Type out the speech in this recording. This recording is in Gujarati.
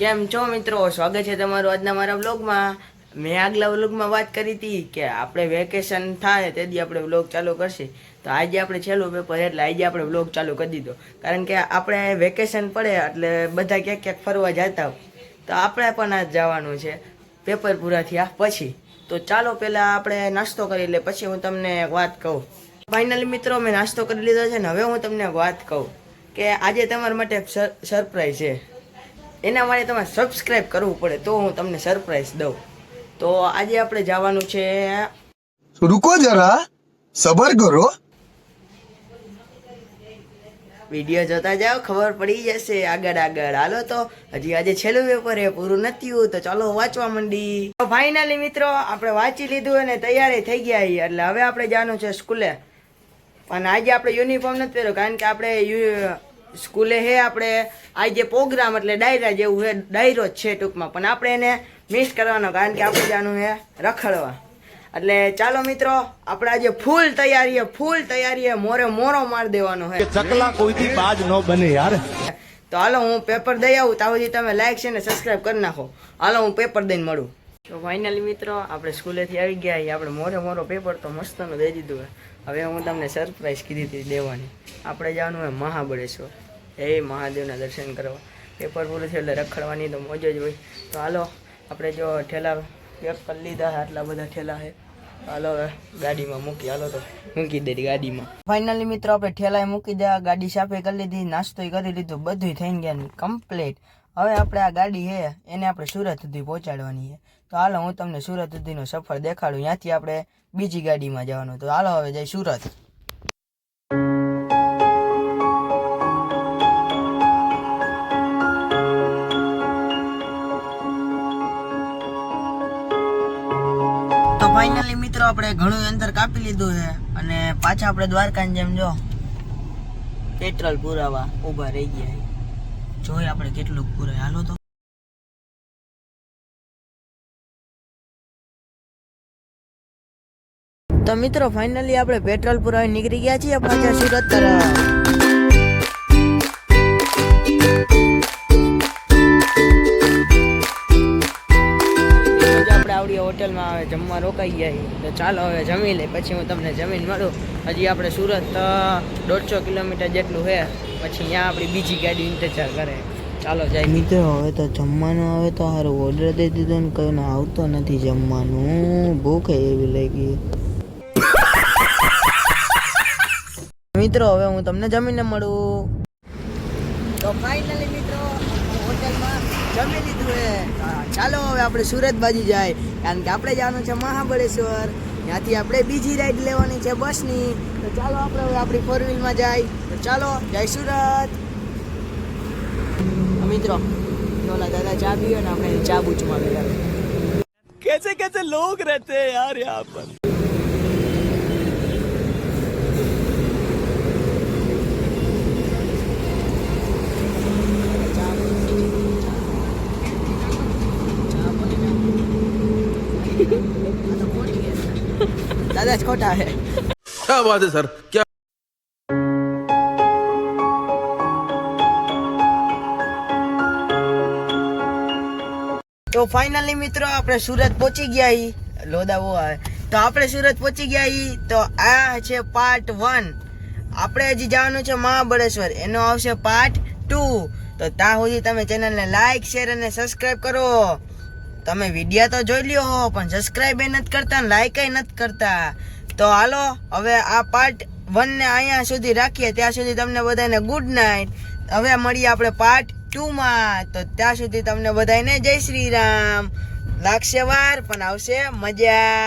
કેમ છો મિત્રો, સ્વાગત છે તમારું આજના મારા વ્લોગમાં। મેં આગલા વ્લોગમાં વાત કરી હતી કે આપણે વેકેશન થાય તેથી આપણે વ્લોગ ચાલુ કરશે, તો આજે આપણે છેલ્લું પેપર એટલે આજે આપણે વ્લોગ ચાલુ કરી દીધો। કારણ કે આપણે વેકેશન પડે એટલે બધા ક્યાંક ક્યાંક ફરવા જતા હોય, તો આપણે પણ આજ જવાનું છે પેપર પૂરા થયા પછી। તો ચાલો પહેલાં આપણે નાસ્તો કરી લે, પછી હું તમને વાત કહું। ફાઇનલી મિત્રો મેં નાસ્તો કરી લીધો છે ને હવે હું તમને વાત કહું કે આજે તમારા માટે સરપ્રાઈઝ છે। એના માટે તમારે સબસ્ક્રાઈબ કરવું પડે તો હું તમને સરપ્રાઈઝ દઉં। તો આજે આપણે જવાનું છે, रुको जरा सबर करो। વિડીયો જોતા જાઓ, ખબર પડી જશે આગળ આગળ। હાલો તો હજી આજે છેલ્લું પેપર એ પૂરું નથી થયું, તો ચાલો વાંચવા માંડી। તો ફાઇનલી મિત્રો આપણે વાંચી લીધું અને તૈયારી થઈ ગયા છીએ, એટલે હવે આપણે જવાનું છે સ્કૂલે। પણ આજે આપણે યુનિફોર્મ નથી પહેર્યો કારણ કે આપણે સ્કૂલે હે આપણે આજે પ્રોગ્રામ એટલે ડાયરા જેવું હે, ડાયરો જ છે ટૂંકમાં, પણ આપણે એને મિસ કરવાનો કારણ કે આપણે જવાનું હે રખડવા। એટલે ચાલો મિત્રો આપણે આજે ફૂલ તૈયારી મોરે મોરો માર દેવાનો હે। ચકલા કોઈથી બાજ ન બને યાર। તો હાલો હું પેપર દઈ આવું, ત્યાં સુધી તમે લાઈક છે ને સબસ્ક્રાઈબ કરી નાખો। હાલો હું પેપર દઈને મળું। તો ફાઇનલી મિત્રો આપણે સ્કૂલેથી આવી ગયા છીએ, આપણે મોરો પેપર તો મસ્તનું દઈ દીધું હે। હવે હું તમને સરપ્રાઈઝ કીધી હતી દેવાની। આપણે જવાનું હોય મહાબળેશ્વર, એ મહાદેવના દર્શન કરવા। પેપર પૂરું થયું એટલે રખડવાની તો મોજ જ હોય। તો હાલો આપણે જો ઠેલા પેક કરી લીધા, આટલા બધા ઠેલા છે, હાલો હવે ગાડીમાં મૂકી, હાલો તો મૂકી દે ગાડીમાં। ફાઇનલી મિત્રો આપણે ઠેલાએ મૂકી દે, ગાડી સાફે કરી લીધી, નાસ્તો કરી લીધો, બધું થઈ ગયા કમ્પ્લીટ। હવે આપણે આ ગાડી છે એને આપણે સુરત સુધી પહોંચાડવાની છે। તો હાલો હું તમને સુરત સુધીનો સફર દેખાડું, ત્યાંથી આપણે બીજી ગાડીમાં જવાનું। તો હાલો હવે જઈ સુરત। તો ફાઇનલી મિત્રો આપણે ઘણું અંતર કાપી લીધું છે અને પાછા આપણે દ્વારકાની જેમ જો પેટ્રોલ પુરાવા ઊભા રહી ગયા છે। જોઈએ આપણે કેટલું પુરાય, હાલો તો। તો મિત્રો ફાઇનલી આપણે પેટ્રોલ પુરાવી નીકળી ગયા છીએ પાછા સુરત તરફ। આપણે આવડી હોટલમાં હવે જમવા રોકાઈ ગયા છીએ, તો ચાલો હવે જમી લે, પછી હું તમને જમીન મળું। હજી આપણે સુરત 150 કિલોમીટર જેટલું છે, પછી ત્યાં આપણી બીજી ગાડી ઇંતજાર કરે। ચાલો જાય મિત્રો, હવે તો જમવાનું આવે તો સારું ઓર્ડર દઈ દીધો ને કઈને આવતો નથી જમવાનું, ભૂખ એવી લાગી। મિત્રો હવે હું તમને જમીને મળું। તો ફાઇનલી મિત્રો હોટલમાં જમી લીધું છે, ચાલો હવે આપણે સુરત બાજુ જાય કારણ કે આપણે જવાનું છે મહાબળેશ્વર, ત્યાંથી આપણે બીજી રાઈડ લેવાની છે બસની। તો ચાલો આપણે હવે આપણી 4 વ્હીલમાં જાય, તો ચાલો જય સુરત। મિત્રો ઓલા દાદા ચા પીવે ને આપણે ચા બૂચમાં ગયા। कैसे कैसे लोग रहते हैं यार यहाँ पर। दादा खोटा है। क्या बात है सर, क्या તો ફાઇનલી મિત્રો આપણે સુરત પહોંચી ગયા હી, લોદાવો આવે તો આપણે સુરત પહોંચી ગયા હી। તો આ છે પાર્ટ 1, આપણે હજી જવાનું છે મહાબળેશ્વર, એનો આવશે પાર્ટ 2। તો ત્યાં સુધી તમે ચેનલને લાઈક શેર અને સબસ્ક્રાઈબ કરો। તમે વિડીયો તો જોઈ લ્યો પણ સબસ્ક્રાઈબ એ નથી કરતા, લાઈક એ નથી કરતા। તો હાલો હવે આ પાર્ટ 1 ને અહીંયા સુધી રાખીએ, ત્યાં સુધી તમને બધાને ગુડ નાઇટ। હવે મળીએ આપણે પાર્ટ 2 માં, તો ત્યાં સુધી તમને બધાને જય શ્રી રામ। લાગશે વાર પણ આવશે મજા।